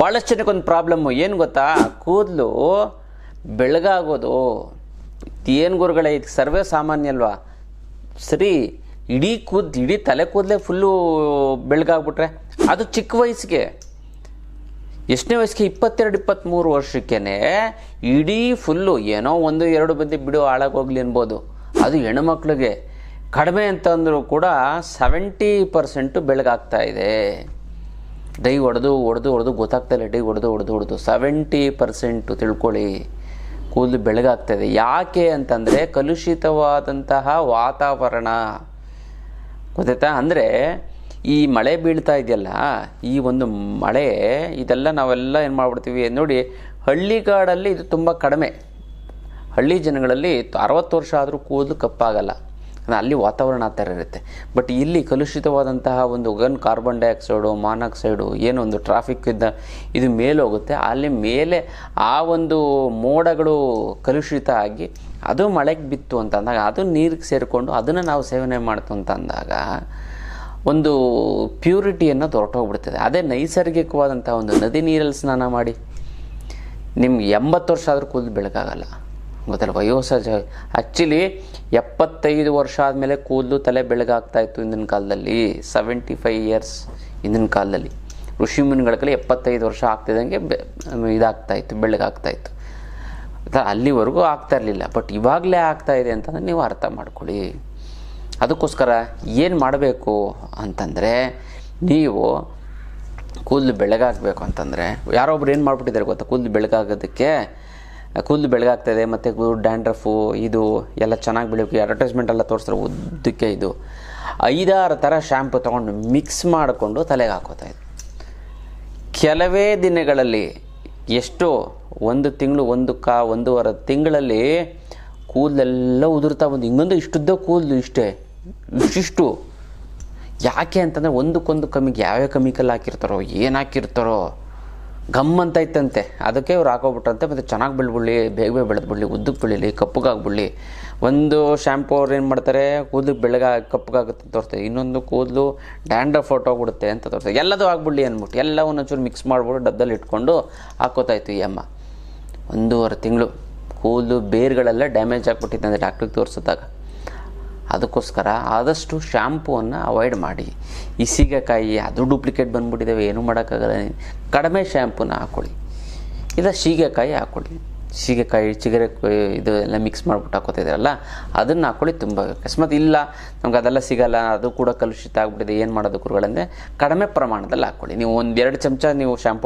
ಭಾಳಷ್ಟು ಜನಕ್ಕೆ ಒಂದು ಪ್ರಾಬ್ಲಮ್ಮು ಏನು ಗೊತ್ತಾ, ಕೂದಲು ಬೆಳಗಾಗೋದು ಏನು ಗುರುಗಳೇ, ಇದು ಸರ್ವೇ ಸಾಮಾನ್ಯ ಅಲ್ವಾ? ಸರಿ, ಇಡೀ ತಲೆ ಕೂದಲೇ ಫುಲ್ಲು ಬೆಳಗಾಗ್ಬಿಟ್ರೆ ಅದು ಚಿಕ್ಕ ವಯಸ್ಸಿಗೆ, ಎಷ್ಟನೇ ವಯಸ್ಸಿಗೆ 22-23 ವರ್ಷಕ್ಕೇ ಇಡೀ ಫುಲ್ಲು ಏನೋ 1-2 ಬಂದು ಬಿಡು ಹಾಳಾಗೋಗ್ಲಿ ಅನ್ಬೋದು. ಅದು ಹೆಣ್ಣುಮಕ್ಳಿಗೆ ಕಡಿಮೆ ಅಂತಂದರೂ ಕೂಡ 70% ಬೆಳಗಾಗ್ತಾ ಇದೆ. ಡೈ ಹೊಡೆದು ಗೊತ್ತಾಗ್ತಾಯಿಲ್ಲ, ಡೈ ಹೊಡೆದು 70% ತಿಳ್ಕೊಳ್ಳಿ, ಕೂದಲು ಬೆಳಗಾಗ್ತಾಯಿದೆ. ಯಾಕೆ ಅಂತಂದರೆ ಕಲುಷಿತವಾದಂತಹ ವಾತಾವರಣ, ಗೊತ್ತಾಯ್ತಾ? ಅಂದರೆ ಈ ಮಳೆ ಬೀಳ್ತಾ ಇದೆಯಲ್ಲ, ಈ ಒಂದು ಮಳೆ ಇದೆಲ್ಲ ನಾವೆಲ್ಲ ಏನು ಮಾಡ್ಬಿಡ್ತೀವಿ ನೋಡಿ, ಹಳ್ಳಿಗಾಡಲ್ಲಿ ಇದು ತುಂಬ ಕಡಿಮೆ. ಹಳ್ಳಿ ಜನಗಳಲ್ಲಿ 60 ವರ್ಷ ಆದರೂ ಕೂದಲು ಕಪ್ಪಾಗಲ್ಲ, ಅಲ್ಲಿ ವಾತಾವರಣ ಆ ಥರ ಇರುತ್ತೆ. ಬಟ್ ಇಲ್ಲಿ ಕಲುಷಿತವಾದಂತಹ ಒಂದು ಕಾರ್ಬನ್ ಡೈಆಕ್ಸೈಡು, ಮಾನಾಕ್ಸೈಡು, ಏನೋ ಒಂದು ಟ್ರಾಫಿಕ್ ಇದು ಮೇಲೆ ಹೋಗುತ್ತೆ. ಅಲ್ಲಿ ಮೇಲೆ ಆ ಒಂದು ಮೋಡಗಳು ಕಲುಷಿತ ಆಗಿ ಅದು ಮಳೆಗೆ ಬಿತ್ತು ಅಂತಂದಾಗ ಅದು ನೀರಿಗೆ ಸೇರಿಕೊಂಡು ಅದನ್ನು ನಾವು ಸೇವನೆ ಮಾಡ್ತು ಅಂತಂದಾಗ ಒಂದು ಪ್ಯೂರಿಟಿ ಅನ್ನೋದು ಹೊರಟೋಗ್ಬಿಡ್ತದೆ. ಅದೇ ನೈಸರ್ಗಿಕವಾದಂಥ ಒಂದು ನದಿ ನೀರಲ್ಲಿ ಸ್ನಾನ ಮಾಡಿ ನಿಮ್ಗೆ 80 ವರ್ಷ ಆದರೂ ಕೂದಲು ಬೆಳಗಾಗಲ್ಲ, ಗೊತ್ತಲ್ಲ? ವಯೋಸಹಜ ಆ್ಯಕ್ಚುಲಿ 75 ವರ್ಷ ಆದಮೇಲೆ ಕೂದಲು ತಲೆ ಬೆಳಗಾಗ್ತಾಯಿತ್ತು ಹಿಂದಿನ ಕಾಲದಲ್ಲಿ. 75 ಇಯರ್ಸ್ ಹಿಂದಿನ ಕಾಲದಲ್ಲಿ ಋಷಿ ಮುನಿಗಳಲ್ಲಿ 75 ವರ್ಷ ಆಗ್ತಿದ್ದಂಗೆ ಇದಾಗ್ತಾಯಿತ್ತು, ಬೆಳಗಾಗ್ತಾಯಿತ್ತು. ಅಲ್ಲಿವರೆಗೂ ಆಗ್ತಾ ಇರಲಿಲ್ಲ. ಬಟ್ ಇವಾಗಲೇ ಆಗ್ತಾಯಿದೆ ಅಂತಂದರೆ ನೀವು ಅರ್ಥ ಮಾಡ್ಕೊಳ್ಳಿ. ಅದಕ್ಕೋಸ್ಕರ ಏನು ಮಾಡಬೇಕು ಅಂತಂದರೆ, ನೀವು ಕೂದಲು ಬೆಳಗಾಗಬೇಕು ಅಂತಂದರೆ, ಯಾರೊಬ್ರು ಏನು ಮಾಡಿಬಿಟ್ಟಿದ್ದಾರೆ ಗೊತ್ತಾ, ಕೂದಲು ಬೆಳಗಾಗ್ತಾಯಿದೆ ಮತ್ತು ಡ್ಯಾಂಡ್ರಫು ಇದು ಎಲ್ಲ ಚೆನ್ನಾಗಿ ಬೆಳೀಬೇಕು, ಅಡ್ವರ್ಟೈಸ್ಮೆಂಟ್ ಎಲ್ಲ ತೋರಿಸ್ತಾರೆ ಉದ್ದಕ್ಕೆ. ಇದು 5-6 ಥರ ಶ್ಯಾಂಪು ತೊಗೊಂಡು ಮಿಕ್ಸ್ ಮಾಡಿಕೊಂಡು ತಲೆಗೆ ಹಾಕೋತಾಯಿದ್ದು. ಕೆಲವೇ ದಿನಗಳಲ್ಲಿ ಎಷ್ಟು 1 ತಿಂಗಳು 1.5 ತಿಂಗಳಲ್ಲಿ ಕೂದಲೆಲ್ಲ ಉದುರ್ತಾ ಬಂದು ಹಿಂಗೊಂದು ಇಷ್ಟುದ್ದ ಕೂದಲು ಇಷ್ಟಿಷ್ಟು. ಯಾಕೆ ಅಂತಂದರೆ ಒಂದಕ್ಕೊಂದು ಕಮ್ಮಿಗೆ ಯಾವ್ಯಾವ ಕೆಮಿಕಲ್ ಹಾಕಿರ್ತಾರೋ, ಏನು ಹಾಕಿರ್ತಾರೋ, ಗಮ್ ಅಂತ ಇತ್ತಂತೆ, ಅದಕ್ಕೆ ಅವ್ರು ಹಾಕೋಬಿಟ್ರಂತೆ. ಮತ್ತು ಚೆನ್ನಾಗಿ ಬೆಳೆದ್ಬಿಡ್ಲಿ, ಬೇಗ ಬೆಳೆದ್ಬಿಡ್ಲಿ, ಉದ್ದಕ್ಕೆ ಬೆಳೀಲಿ, ಕಪ್ಪಗಾಗ್ಬಿಡ್ಲಿ. ಒಂದು ಶ್ಯಾಂಪು ಅವ್ರು ಏನು ಮಾಡ್ತಾರೆ, ಕೂದಲು ಕಪ್ಪಗಾಗುತ್ತೆ ಅಂತ ತೋರಿಸ್ತಾರೆ, ಇನ್ನೊಂದು ಕೂದಲು ಡ್ಯಾಂಡ್ರಫ್ ಹೊರಟೋಗ್ಬಿಡುತ್ತೆ ಅಂತ ತೋರಿಸ್ತಾರೆ. ಎಲ್ಲದೂ ಆಗ್ಬಿಡ್ಲಿ ಅಂದ್ಬಿಟ್ಟು ಎಲ್ಲ ಒಂದೊಂಚೂರು ಮಿಕ್ಸ್ ಮಾಡ್ಬಿಟ್ಟು ಡಬ್ಬದಲ್ಲಿ ಇಟ್ಕೊಂಡು ಹಾಕೋತಾಯಿತ್ತು ಈ ಅಮ್ಮ. 1.5 ತಿಂಗಳು ಕೂದಲು ಬೇರುಗಳೆಲ್ಲ ಡ್ಯಾಮೇಜ್ ಆಗಿಬಿಟ್ಟಿತ್ತು ಅಂದರೆ ಡಾಕ್ಟ್ರಿಗೆ ತೋರಿಸಿದಾಗ. ಅದಕ್ಕೋಸ್ಕರ ಆದಷ್ಟು ಶ್ಯಾಂಪೂವನ್ನು ಅವಾಯ್ಡ್ ಮಾಡಿ. ಈ ಸೀಗೆಕಾಯಿ ಅದು ಡೂಪ್ಲಿಕೇಟ್ ಬಂದುಬಿಟ್ಟಿದ್ದಾವೆ, ಏನೂ ಮಾಡೋಕ್ಕಾಗಲ್ಲ. ಕಡಿಮೆ ಶ್ಯಾಂಪೂನ ಹಾಕ್ಕೊಳ್ಳಿ, ಇಲ್ಲ ಸೀಗೆಕಾಯಿ ಹಾಕ್ಕೊಳ್ಳಿ. ಸೀಗೆಕಾಯಿ ಚಿಗರೆ ಇದು ಎಲ್ಲ ಮಿಕ್ಸ್ ಮಾಡಿಬಿಟ್ಟು ಹಾಕೋತಿದ್ದಾರಲ್ಲ, ಅದನ್ನು ಹಾಕ್ಕೊಳ್ಳಿ. ತುಂಬ ಅಕಸ್ಮಾತ್ ಇಲ್ಲ ನಮ್ಗೆ ಅದೆಲ್ಲ ಸಿಗೋಲ್ಲ, ಅದು ಕೂಡ ಕಲುಷಿತ ಆಗಿಬಿಟ್ಟಿದೆ, ಏನು ಮಾಡೋದು ಗುರುಗಳಂದರೆ ಕಡಿಮೆ ಪ್ರಮಾಣದಲ್ಲಿ ಹಾಕ್ಕೊಳ್ಳಿ. ನೀವು 1-2 ಚಮಚ ನೀವು ಶ್ಯಾಂಪು